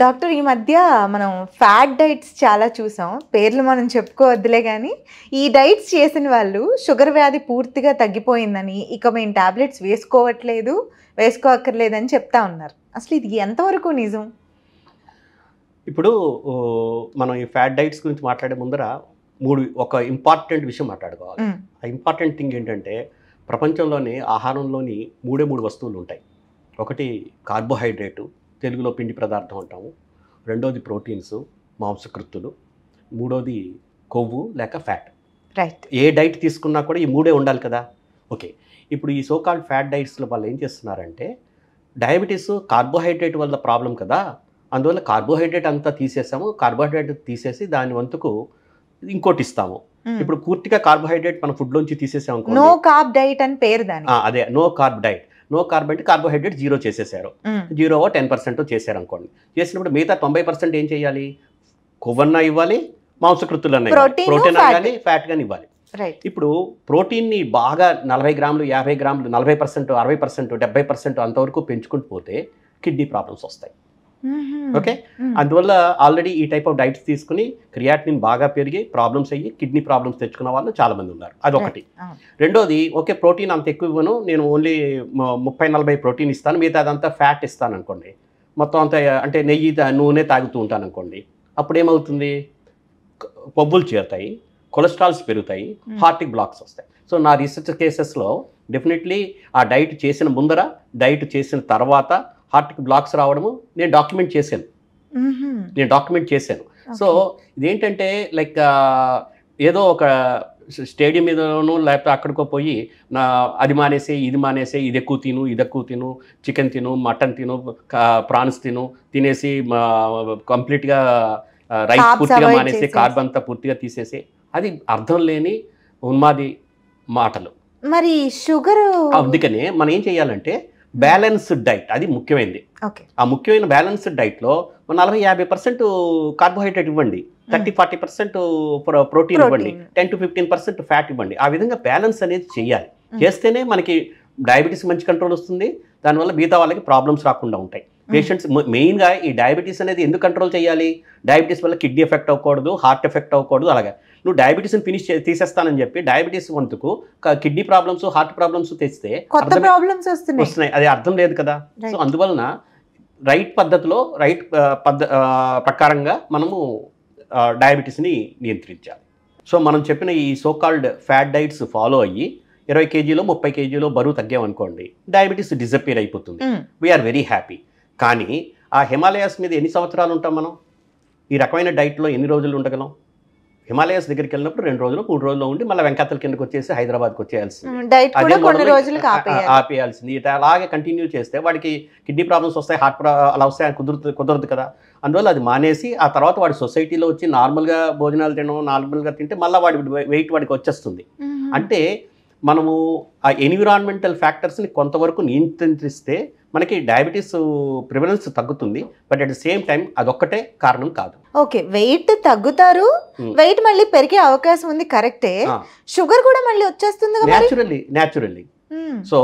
Doctor ఈ మధ్య మనం ఫ్యాట్ డైట్స్ చాలా చూసాం. పేర్లు మనం చెప్పుకోవద్దులే గానీ, ఈ డైట్స్ చేసిన వాళ్ళు షుగర్ వ్యాధి పూర్తిగా తగ్గిపోయిందని, ఇక మేము టాబ్లెట్స్ వేసుకోక్కర్లేదని చెప్తా ఉన్నారు. అసలు ఇది ఎంతవరకు నిజం? ఇప్పుడు మనం ఈ ఫ్యాట్ డైట్స్ గురించి మాట్లాడే ముందర ఒక ఇంపార్టెంట్ విషయం మాట్లాడుకోవాలి. ఆ ఇంపార్టెంట్ థింగ్ ఏంటంటే, ప్రపంచంలోని ఆహారంలోని మూడు వస్తువులు ఉంటాయి. ఒకటి కార్బోహైడ్రేటు, తెలుగులో పిండి పదార్థం అంటాము. రెండోది ప్రోటీన్స్, మాంసకృత్తులు. మూడోది కొవ్వు లేక ఫ్యాట్. రైట్. ఏ డైట్ తీసుకున్నా కూడా ఈ మూడే ఉండాలి కదా. ఓకే, ఇప్పుడు ఈ సోకాల్డ్ ఫ్యాట్ డైట్స్లో వాళ్ళు ఏం చేస్తున్నారంటే, డయాబెటీస్ కార్బోహైడ్రేట్ వల్ల ప్రాబ్లం కదా, అందువల్ల కార్బోహైడ్రేట్ అంతా తీసేసాము, కార్బోహైడ్రేట్ తీసేసి దాని వంతుకు ఇంకోటి ఇస్తాము. ఇప్పుడు పూర్తిగా కార్బోహైడ్రేట్ మన ఫుడ్లోంచి తీసేసాము, నో కార్బ్ డైట్ అని పేరు దానికి. అదే no carb diet. No carb అంటే కార్బోహైడ్రేట్ 0 చేసేసారు, 0 10% చేశారు అనుకోండి. చేసినప్పుడు మిగతా 90% ఏం చేయాలి? కొవ్వన్నా ఇవ్వాలి, మాంసకృతులన్నా ఇవ్వాలి, ప్రోటీన్ కానీ ఫ్యాట్ కానీ ఇవ్వాలి. ఇప్పుడు ప్రోటీన్ని బాగా 40 గ్రాములు 50 గ్రాములు 40%, 60%, 70% అంతవరకు పెంచుకుంటూ పోతే కిడ్నీ ప్రాబ్లమ్స్ వస్తాయి. ఓకే, అందువల్ల ఆల్రెడీ ఈ టైప్ ఆఫ్ డైట్స్ తీసుకుని క్రియాటినిన్ బాగా పెరిగి ప్రాబ్లమ్స్ అయ్యి కిడ్నీ ప్రాబ్లమ్స్ తెచ్చుకున్న వాళ్ళు చాలా మంది ఉన్నారు. అదొకటి. రెండోది, ఓకే ప్రోటీన్ అంత ఎక్కువ ఇవ్వను, నేను ఓన్లీ 30-40 ప్రోటీన్ ఇస్తాను, మిగతా అదంతా ఫ్యాట్ ఇస్తాను అనుకోండి, మొత్తం అంతా అంటే నెయ్యి నూనె తాగుతూ ఉంటాను అనుకోండి. అప్పుడు ఏమవుతుంది? కొవ్వులు చేరుతాయి, కొలెస్ట్రాల్స్ పెరుగుతాయి, హార్ట్కి బ్లాక్స్ వస్తాయి. సో నా రీసెర్చ్ కేసెస్లో డెఫినెట్లీ ఆ డైట్ చేసిన ముందర, డైట్ చేసిన తర్వాత హార్ట్కి బ్లాక్స్ రావడము నేను డాక్యుమెంట్ చేశాను. సో ఇదేంటంటే లైక్ ఏదో ఒక స్టేడియం మీదనో లేకపోతే అక్కడికో పోయి అది మానేసి ఇది మానేసి, ఇది ఎక్కువ తిను, చికెన్ తిను, మటన్ తిను, ప్రాన్స్ తినేసి కంప్లీట్గా రైస్ పూర్తిగా మానేసి, కార్బ్ అంతా పూర్తిగా తీసేసి, అది అర్థం లేని ఉన్మాది మాటలు. మరి షుగర్, అందుకనే మనం ఏం చేయాలంటే బ్యాలెన్స్డ్ డైట్, అది ముఖ్యమైనది. ఆ ముఖ్యమైన బ్యాలెన్స్డ్ డైట్లో 40-50% కార్బోహైడ్రేట్ ఇవ్వండి, 30-40% ప్రోటీన్ ఇవ్వండి, 10-15% ఫ్యాట్ ఇవ్వండి. ఆ విధంగా బ్యాలెన్స్ అనేది చేయాలి. చేస్తేనే మనకి డయాబెటీస్ మంచి కంట్రోల్ వస్తుంది, దానివల్ల మిగతా వాళ్ళకి ప్రాబ్లమ్స్ రాకుండా ఉంటాయి. పేషెంట్స్ మెయిన్గా ఈ డయాబెటీస్ అనేది ఎందుకు కంట్రోల్ చేయాలి? డయాబెటీస్ వల్ల కిడ్నీ ఎఫెక్ట్ అవ్వకూడదు, హార్ట్ ఎఫెక్ట్ అవ్వకూడదు. అలాగే నువ్వు డయాబెటీస్ని తీసేస్తానని చెప్పి డయాబెటీస్ వంతుకు కిడ్నీ ప్రాబ్లమ్స్, హార్ట్ ప్రాబ్లమ్స్ తెస్తే ప్రాబ్లమ్స్ వస్తున్నాయి, అది అర్థం లేదు కదా. సో అందువలన రైట్ పద్ధతిలో, ప్రకారంగా మనము డయాబెటీస్ని నియంత్రించాలి. సో మనం చెప్పిన ఈ సోకాల్డ్ ఫ్యాట్ డైట్స్ ఫాలో అయ్యి 20 కేజీలో 30 కేజీలో బరువు తగ్గామనుకోండి, డయాబెటీస్ డిసపియర్ అయిపోతుంది. We are very happy. కానీ ఆ హిమాలయాస్ మీద ఎన్ని సంవత్సరాలు ఉంటాం మనం? ఈ రకమైన డైట్లో ఎన్ని రోజులు ఉండగలం? హిమాలయాస్ దగ్గరికి వెళ్ళినప్పుడు 2 రోజులు 3 రోజులు ఉండి మళ్ళీ వెంకతల కిందకి వచ్చేసి హైదరాబాద్కి వచ్చేయాల్సింది, ఆపేయాల్సింది. ఇట్లా అలాగే కంటిన్యూ చేస్తే వాడికి కిడ్నీ ప్రాబ్లమ్స్ వస్తాయి, హార్ట్ అలా వస్తాయి, కుదరదు కదా. అందువల్ల అది మానేసి ఆ తర్వాత వాడి సొసైటీలో వచ్చి నార్మల్గా భోజనాలు తినడం, నార్మల్గా తింటే మళ్ళీ వాడి వెయిట్ వాడికి వచ్చేస్తుంది. అంటే మనము ఆ ఎన్విరాన్మెంటల్ ఫ్యాక్టర్స్ని కొంతవరకు నియంత్రిస్తే మనకి డయాబెటీస్ ప్రివలెన్స్ తగ్గుతుంది. But at the same time అదొక్కటే కారణం కాదు. ఓకే, వెయిట్ తగ్గుతారు, వెయిట్ మళ్ళీ పెరిగే అవకాశం ఉంది, కరెక్టే. షుగర్ కూడా మళ్ళీ వచ్చేస్తుంది న్యాచురల్లీ. సో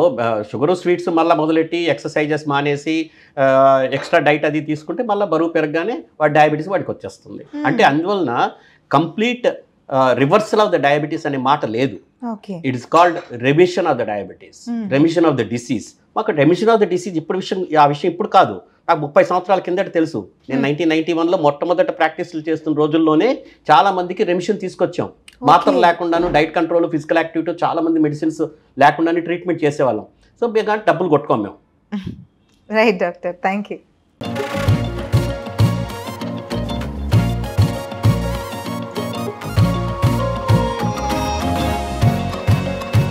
షుగర్, స్వీట్స్ మళ్ళీ మొదలెట్టి ఎక్సర్సైజెస్ మానేసి ఎక్స్ట్రా డైట్ అది తీసుకుంటే మళ్ళీ బరువు పెరగగానే వాడి డయాబెటీస్ వాడికి వచ్చేస్తుంది. అంటే అందువలన complete reversal of the diabetes అనే మాట లేదు. It is called remission of the diabetes, remission of the disease. మాకు రెమిషన్ ఆఫ్ ద డిసీజ్ ఆ విషయం ఇప్పుడు కాదు, నాకు 30 సంవత్సరాల కిందట తెలుసు. నేను 1991లో మొట్టమొదట ప్రాక్టీసులు చేస్తున్న రోజుల్లోనే చాలా మందికి రెమిషన్ తీసుకొచ్చాం. మాత్రం లేకుండాను, డైట్ కంట్రోల్, ఫిజికల్ యాక్టివిటీ, చాలా మంది మెడిసిన్స్ లేకుండానే ట్రీట్మెంట్ చేసేవాళ్ళం. సో మేము డబ్బులు కొట్టుకోం మేము. Right doctor, thank you.